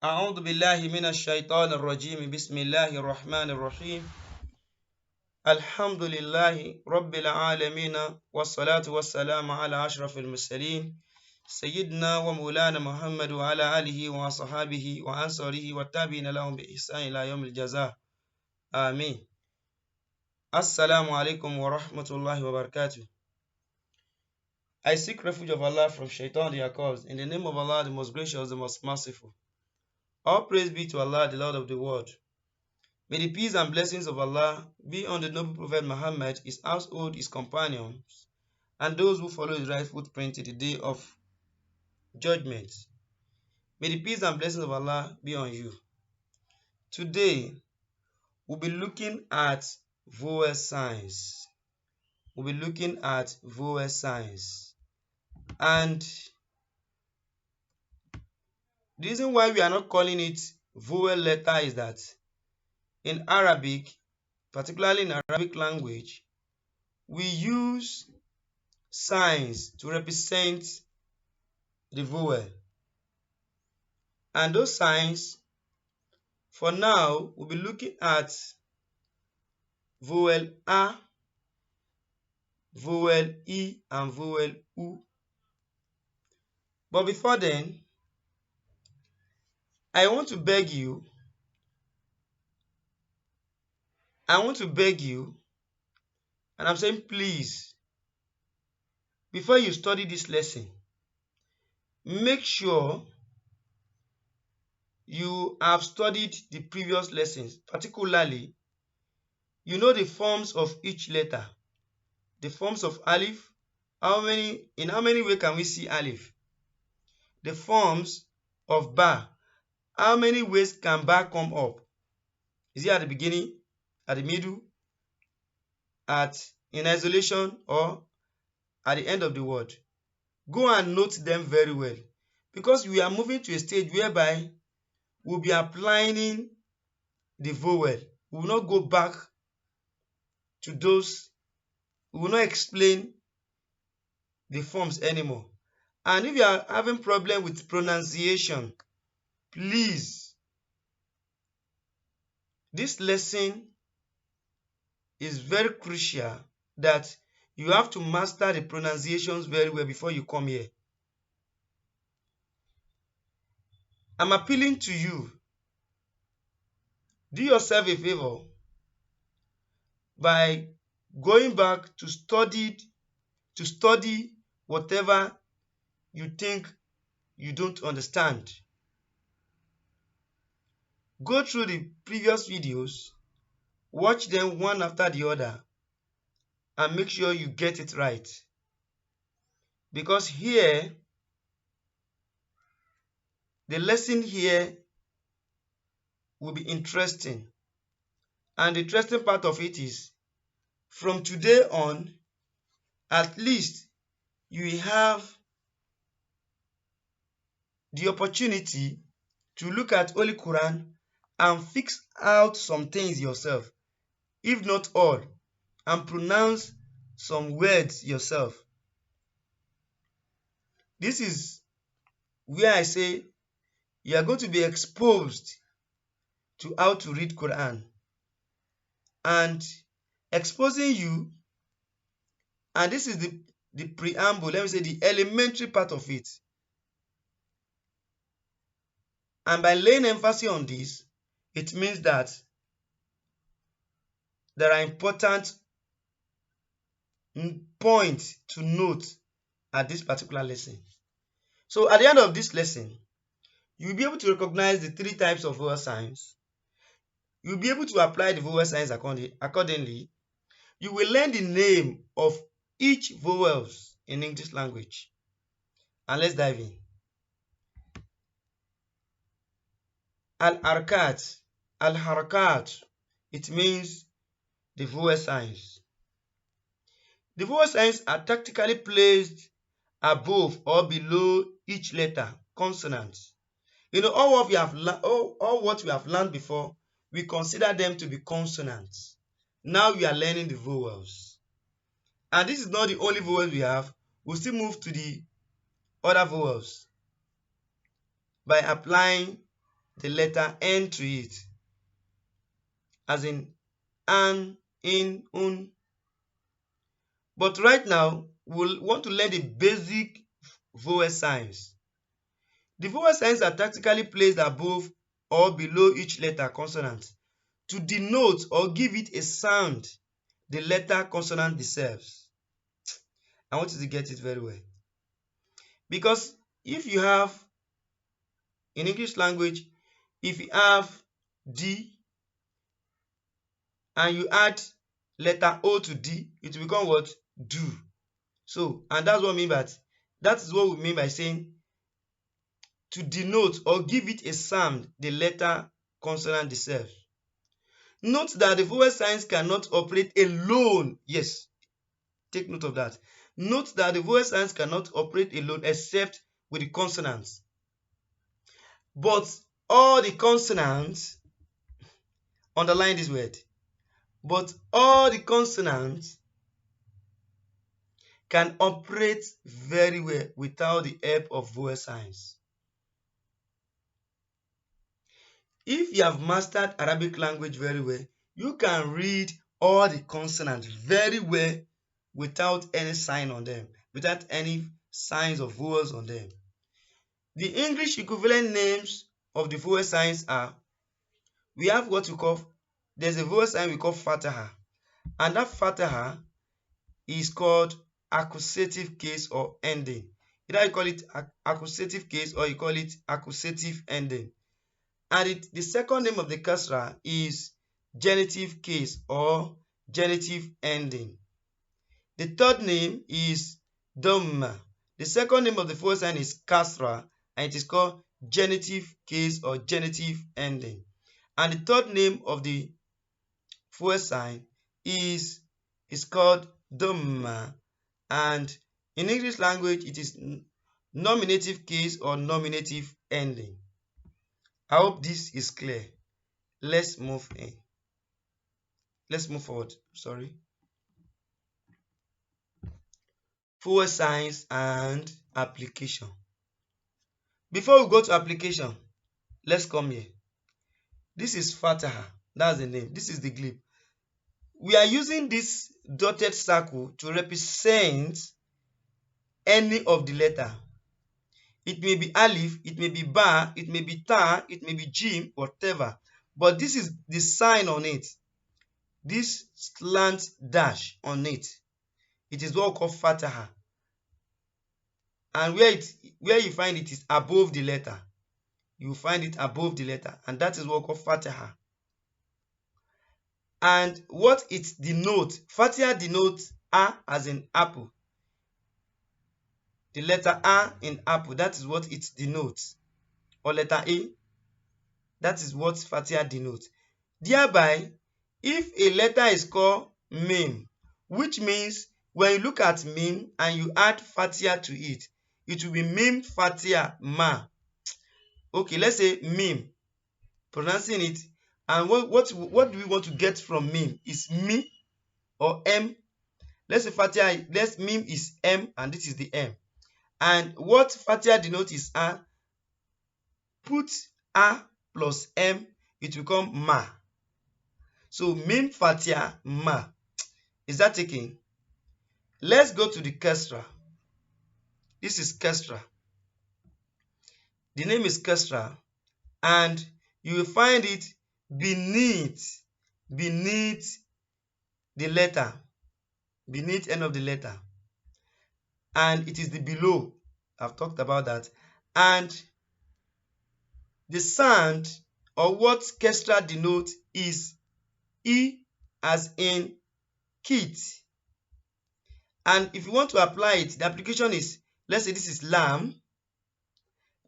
أعوذ بالله من الشيطان الرجيم بسم الله الرحمن الرحيم الحمد لله رب العالمين والصلاة والسلام على أشرف المرسلين سيدنا ومولانا محمد وعلى آله وصحابه وأنصاره والتابعين لهم بإحسان إلى يوم الجزاء آمين. السلام عليكم ورحمة الله وبركاته. I seek refuge of Allah from Shaitan the accursed in the name of Allah the most gracious, the most merciful. All praise be to Allah, the Lord of the world. May the peace and blessings of Allah be on the noble Prophet Muhammad, his household, his companions, and those who follow his right footprint to the day of judgment. May the peace and blessings of Allah be on you. Today, we'll be looking at vowel signs. We'll be looking at vowel signs. And the reason why we are not calling it vowel letter is that in Arabic, particularly in Arabic language, we use signs to represent the vowel. And those signs, for now, we'll be looking at vowel A, vowel E, and vowel U. But before then, I want to beg you, and I'm saying please, before you study this lesson, make sure you have studied the previous lessons, particularly, you know the forms of each letter, the forms of alif. In how many ways can we see alif? The forms of ba. How many ways can ba come up? Is it at the beginning, at the middle, in isolation, or at the end of the word? Go and note them very well, because we are moving to a stage whereby we'll be applying the vowel. We will not go back to those. We will not explain the forms anymore. And if you are having problem with pronunciation, please, this lesson is very crucial that you have to master the pronunciations very well before you come here. I'm appealing to you. Do yourself a favor by going back to study whatever you think you don't understand. Go through the previous videos, watch them one after the other, and make sure you get it right. Because here, the lesson here will be interesting. And the interesting part of it is, from today on, at least you will have the opportunity to look at Holy Quran and fix out some things yourself, if not all, and pronounce some words yourself. This is where I say you are going to be exposed to how to read Quran, and exposing you, and this is the preamble, let me say the elementary part of it. And by laying emphasis on this, it means that there are important points to note at this particular lesson. So at the end of this lesson, you'll be able to recognize the three types of vowel signs. You'll be able to apply the vowel signs accordingly. You will learn the name of each vowels in English language. And let's dive in. Al-Harakat. Al-Harakat. It means the vowel signs. The vowel signs are tactically placed above or below each letter, consonants. You know, all what we have learned before, we consider them to be consonants. Now we are learning the vowels. And this is not the only vowels we have. We'll still move to the other vowels by applying the letter N to it, as in an, in, un. But right now, we'll want to learn the basic vowel signs. The vowel signs are tactically placed above or below each letter consonant to denote or give it a sound the letter consonant deserves. I want you to get it very well. Because if you have, in English language, if you have D and you add letter O to D, it will become what? Do. So, and that's what I mean by that is what we mean by saying to denote or give it a sound the letter consonant deserves. Note that the vowel signs cannot operate alone. Yes, take note of that. Note that the vowel signs cannot operate alone except with the consonants. But all the consonants, underline this word, but all the consonants can operate very well without the help of vowel signs. If you have mastered Arabic language very well, you can read all the consonants very well without any sign on them, without any signs of vowels on them. The English equivalent names of the vowel signs are, we have what we call, there's a vowel sign we call Fatihah, and that Fatihah is called accusative case or ending. Either you call it accusative case or you call it accusative ending. And the second name of the Kasrah is genitive case or genitive ending. The third name is Dommah. The second name of the vowel sign is Kasrah, and it is called genitive case or genitive ending. And the third name of the vowel sign is called Dommah, and in English language it is nominative case or nominative ending. I hope this is clear. Let's move forward. Sorry. Vowel signs and application. Before we go to application, let's come here. This is Fatihah. That's the name. This is the glyph. We are using this dotted circle to represent any of the letter. It may be alif, it may be ba, it may be ta, it may be jim, whatever. But this is the sign on it. This slant dash on it. It is what we call Fatihah. And where you find it is above the letter. You find it above the letter, and that is what we call Fatihah. And what it denotes, Fatihah denotes A as in apple. The letter A in apple, that is what it denotes. Or letter A, that is what Fatihah denotes. Thereby, if a letter is called mim, which means when you look at mim and you add Fatihah to it, it will be mim Fatihah ma. Okay, let's say mim, pronouncing it. And what do we want to get from mim? Is mi or m? Let's say Fatihah, mim is m and this is the m. And what Fatihah denotes is a. Put a plus m, it will become ma. So mim Fatihah ma. Is that taken? Let's go to the Kasrah. This is Kasrah. The name is Kasrah, and you will find it beneath the letter, beneath end of the letter, and it is the below. I've talked about that. And the sound or what Kasrah denotes is E as in kit. And if you want to apply it, the application is, let's say this is lam,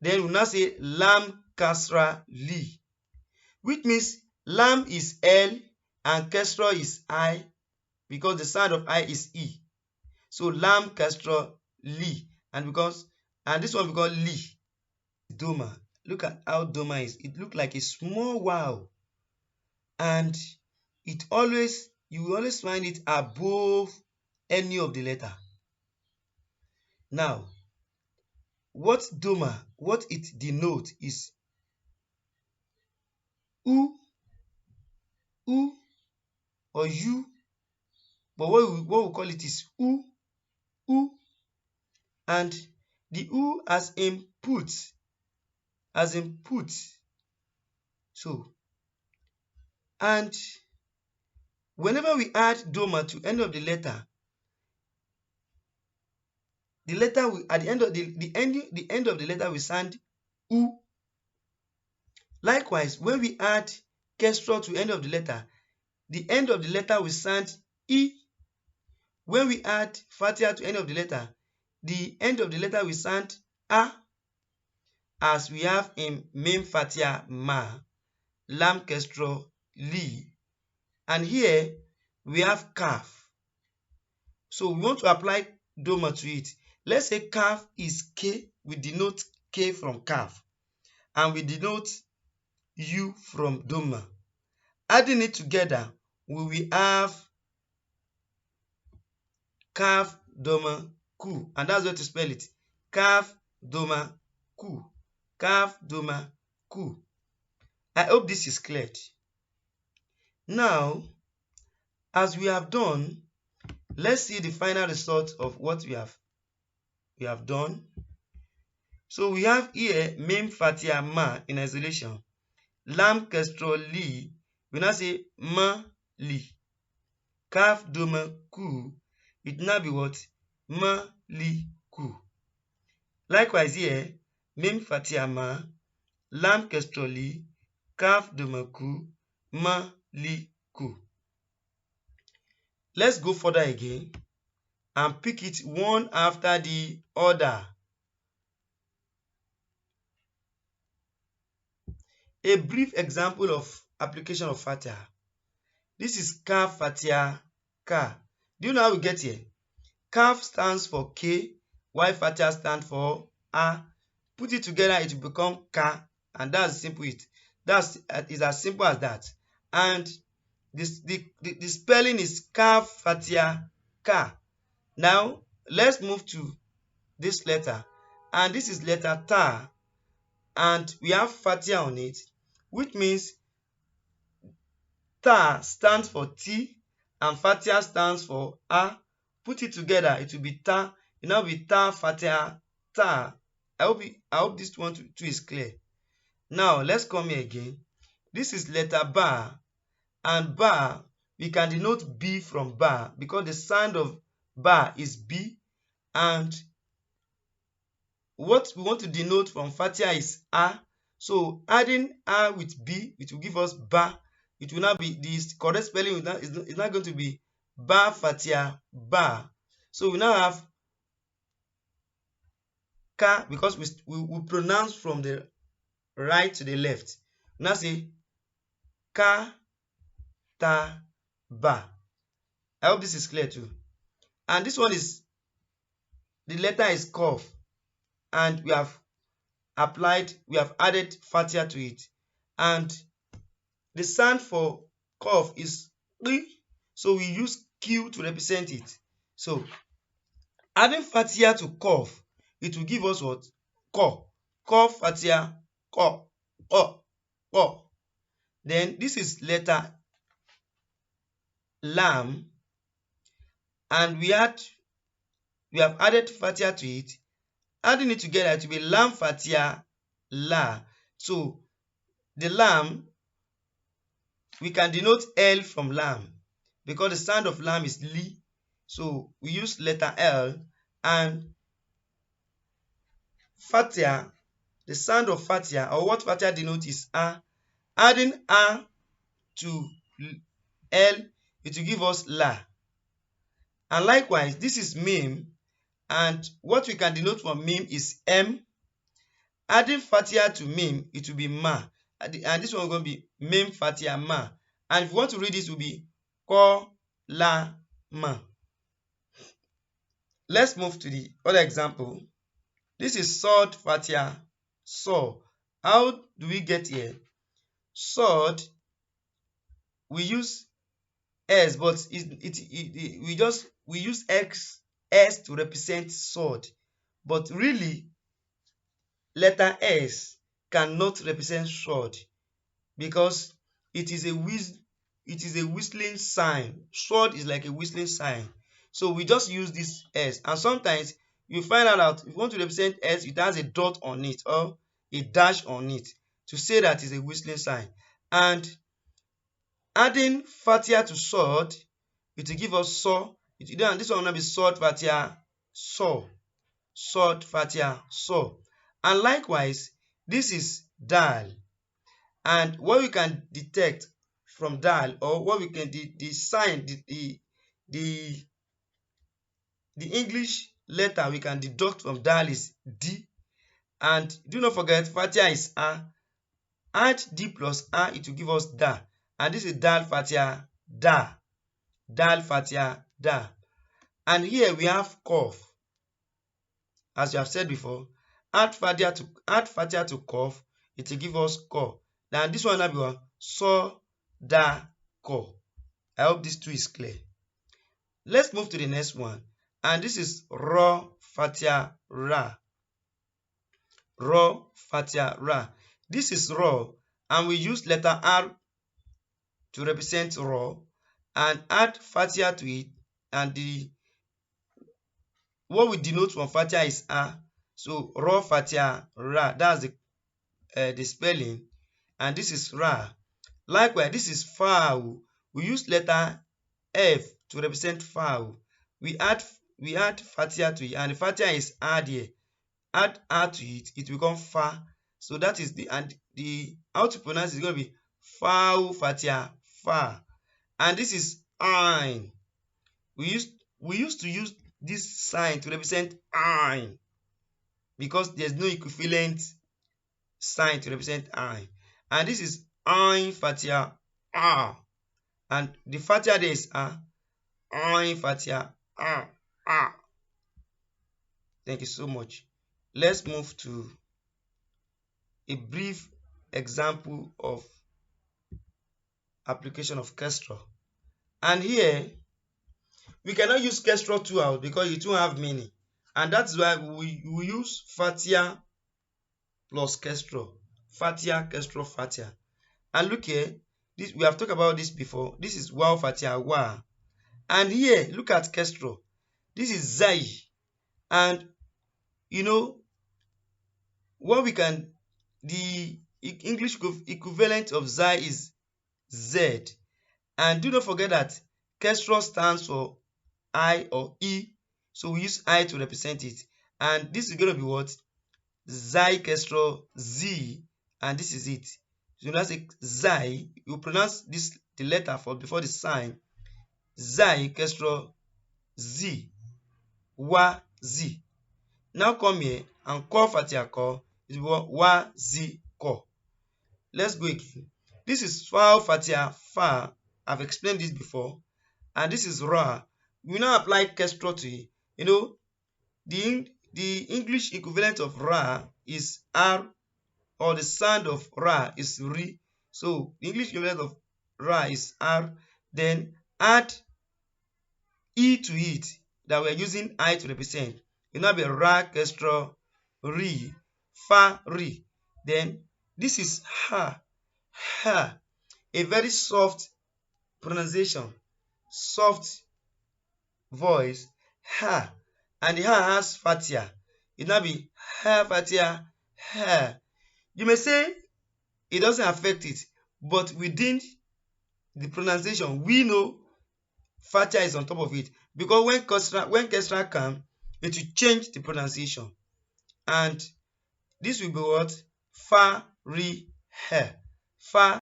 then we'll now say lam kasra li, which means lam is L and kasra is I, because the sound of I is E. So lam kasra li, and this one becomes li. Dommah. Look at how Dommah is. It looks like a small vowel, and you will always find it above any of the letter. Now, what Dommah, what it denotes is U, U, or U, but what we call it is U, U, and the U as in put, So, and whenever we add Dommah to end of the letter will, at the end of the end of the letter will sound U. Likewise, when we add Kasrah to end of the end of the letter will sound E. When we add Fatihah to end of the end of the letter will sound A, as we have in Mim Fatihah Ma, Lam Kasrah Li, and here we have Kaf. So we want to apply Dommah to it. Let's say Kaf is K, we denote K from Kaf, and we denote U from Dommah. Adding it together, we will have Kaf, Dommah, Ku, and that's how to spell it. Kaf, Dommah, Ku. Kaf, Dommah, Ku. I hope this is clear. Now, as we have done, let's see the final result of what we have done. So we have here Mim Fatihah Ma in isolation. Lam Kasrah Li, we now say Ma Li. Kaf, Dommah, Ku, it now be what? Ma Li Ku. Likewise here, Mim Fatihah Ma, Lam Kasrah Li, Kaf, Dommah, Ku, Ma Li Ku. Let's go further again and pick it one after the other. A brief example of application of Fatihah. This is Kaf Fatihah Ka. Do you know how we get here? Kaf stands for K, while Fatihah stands for A. Put it together, it will become Ka, and that's simple. That's as simple as that. And the spelling is Kaf Fatihah Ka. Now let's move to this letter, and this is letter Ta, and we have Fatihah on it, which means Ta stands for T and Fatihah stands for A. Put it together, it will be Ta. It will now be Ta Fatihah Ta. I hope this one too is clear. Now let's come here again. This is letter Ba, and Ba, we can denote B from Ba because the sound of Ba is B, and what we want to denote from Fatihah is A. So adding A with B, it will give us Ba. It will now be the correct spelling is not going to be Ba Fatihah Ba. So we now have Ka, because we pronounce from the right to the left. We now say Ka Ta Ba. I hope this is clear too. And this one is, the letter is Qaf, and we have added Fatihah to it, and the sound for Qaf is Q, so we use Q to represent it. So adding Fatihah to Qaf, it will give us what? Q. Qaf Fatihah Q. Q. Q. Then this is letter Lam, and we have added Fatihah to it. Adding it together, it will be Lam Fatihah La. So the Lam, we can denote L from Lam because the sound of Lam is Li. So we use letter L, and Fatihah, the sound of Fatihah, or what Fatihah denotes, is A. Adding A to L, it will give us La. And likewise, this is Mim, and what we can denote from Mim is M. Adding Fatihah to Mim, it will be Ma. And this one is going to be Mim Fatihah Ma. And if you want to read this, it will be Ko La Ma. Let's move to the other example. This is Sod Fatihah So. How do we get here? Sod, we use S, but we use S to represent Sod. But really, letter S cannot represent Sod. because it is a whistling sign. Sword is like a whistling sign. So we just use this S. And sometimes you find out if you want to represent S, it has a dot on it or a dash on it to say that it's a whistling sign. And adding Fatihah to sword, it will give us saw. This one will not be sword Fatihah, saw. Sword Fatihah, saw. And likewise, this is dal. And what we can detect from dal, or what we can the sign, the English letter we can deduct from dal is D. And do not forget, Fatihah is A. Add D plus A, it will give us Da. And this is dal Fatihah, Da. Dal Fatihah, Da. And here we have Qaf. As you have said before, add Fatihah to Qaf, it will give us Qa. Now this one will be one, So, Da, Qa. I hope this two is clear. Let's move to the next one. And this is Ra, Fatihah, Ra. Ra, Fatihah, Ra. This is Ra, and we use letter R to represent Ra, and add Fatihah to it, and what we denote from Fatihah is A. So Ra, Fatihah, Ra. That's the spelling. And this is Ra. Likewise, this is Fowl. We use letter F to represent fowl. We add Fatihah to it, and the Fatihah is add here. Add A to it, it will become Fa. So that is the how to pronounce it is going to be Fowl Fatihah, Fa. And this is Ein. We used to use this sign to represent Ein because there's no equivalent sign to represent Ein. And this is Ein Fatihah, A. And the Fatihah there is A. Ein Fatihah, A. A. Thank you so much. Let's move to a brief example of application of Kasrah. And here, we cannot use Kasrah throughout because it won't have meaning. And that's why we use Fatihah plus Kasrah. Fatihah, Kasrah, Fatihah. And look here, we have talked about this before. This is Wow Fatihah, Wa. And here, look at Kasrah. This is Zai. And what we can, the English equivalent of Zai is Z. And do not forget that Kasrah stands for I or E. So we use I to represent it. And this is going to be what? Zai Kasrah Z. And this is it. So that's a Zai. You pronounce this the letter before the sign. Zai Kasrah Z. Wa Z. Now come here and call Fatihah Qa. It will be Wa Z Qa. Let's go again. This is Fa Fatihah Fa. I've explained this before. And this is Ra. We now apply Kasrah to it. The English equivalent of Ra is R, or the sound of Ra is Ri. So the English equivalent of Ra is R. Then add E to it that we're using I to represent. It will now be Ra Kasrah Ri, Fa Ri. Then this is Ha, Ha. A very soft pronunciation, soft voice, Ha. And the Ha has Fatihah. It will now be Ha Fatihah, Ha. You may say it doesn't affect it, but within the pronunciation, we know Fatihah is on top of it. Because when Kasrah comes, it will change the pronunciation. And this will be what? Fa, Ri, Ha. Fa.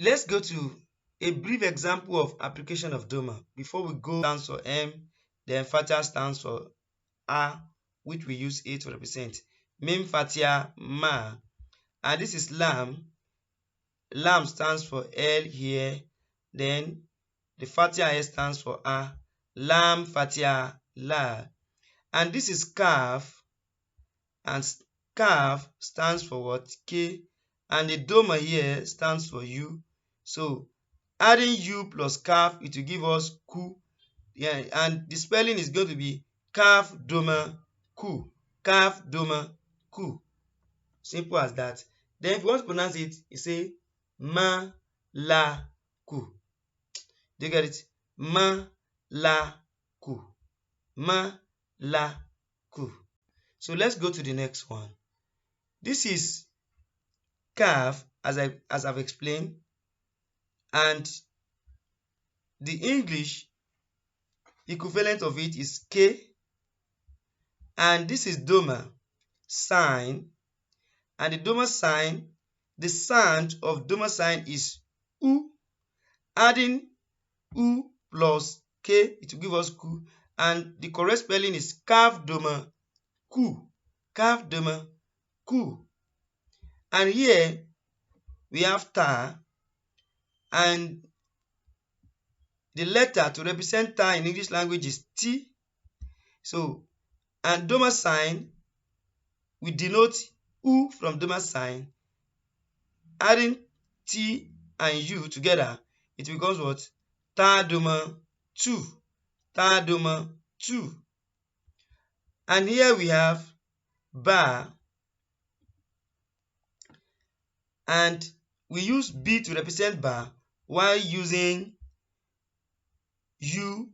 Let's go to a brief example of application of Dommah. Before we go, stands for M, then Fatihah stands for A, which we use A to represent. Mim Fatihah, Ma. And this is Lam. Lam stands for L here. Then the Fatihah stands for A. Lam Fatihah, La. And this is Kaf. And Kaf stands for what? K. And the Dommah here stands for U. So adding U plus Kaf, it will give us Ku. Yeah, and the spelling is going to be Kaf Dommah Ku. Kaf Dommah Ku. Simple as that. Then if you want to pronounce it, you say ma la ku. Do you get it? Ma la ku. Ma la ku. So let's go to the next one. This is kaf, as I've explained, and the English equivalent of it is K, and this is Dommah sign, and the Dommah sign, the sound of Dommah sign is U. Adding U plus K, it will give us Ku, and the correct spelling is Kaf Dommah Ku. Kaf Dommah Ku. And here we have Ta, and the letter to represent Ta in English language is T. So, and Dommah sign, we denote U from Dommah sign. Adding T and U together, it becomes what? Ta Dommah 2. Ta Dommah 2. And here we have Ba, and we use B to represent Ba while using U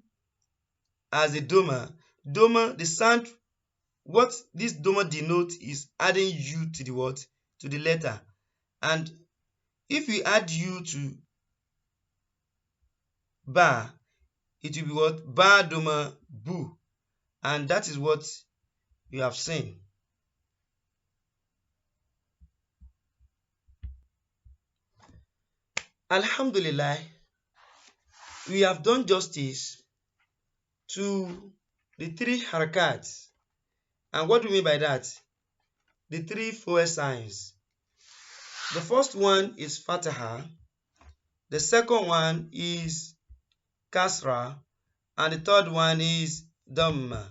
as a Dommah. Dommah, the sound, what this Dommah denotes is adding U to the word, to the letter. And if we add U to Ba, it will be what? Ba Dommah Bu. And that is what you have seen. Alhamdulillah, we have done justice to the 3 harakats. And what do we mean by that? The 3 vowel signs. The first one is Fatihah. The second one is Kasrah. And the third one is Dommah.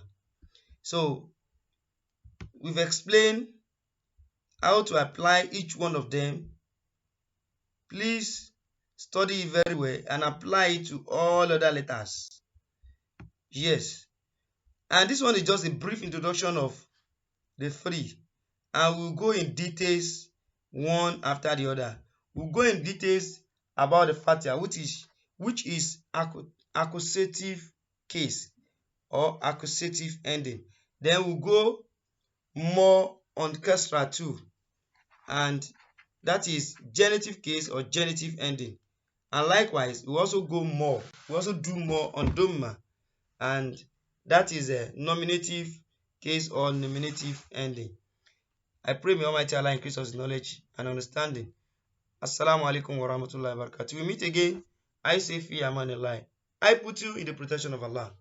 So, we've explained how to apply each one of them. Please study it very well and apply it to all other letters. Yes. And this one is just a brief introduction of the 3. And we'll go in details one after the other. We'll go in details about the Fatihah, which is accusative case or accusative ending. Then we'll go more on Kasrah too, and that is genitive case or genitive ending. And likewise, we also do more on Dommah, and that is a nominative case or nominative ending. I pray may Almighty Allah increase us in knowledge and understanding. Assalamu alaikum wa rahmatullahi wa barakatuh. We meet again. I say fi amanillah. I put you in the protection of Allah.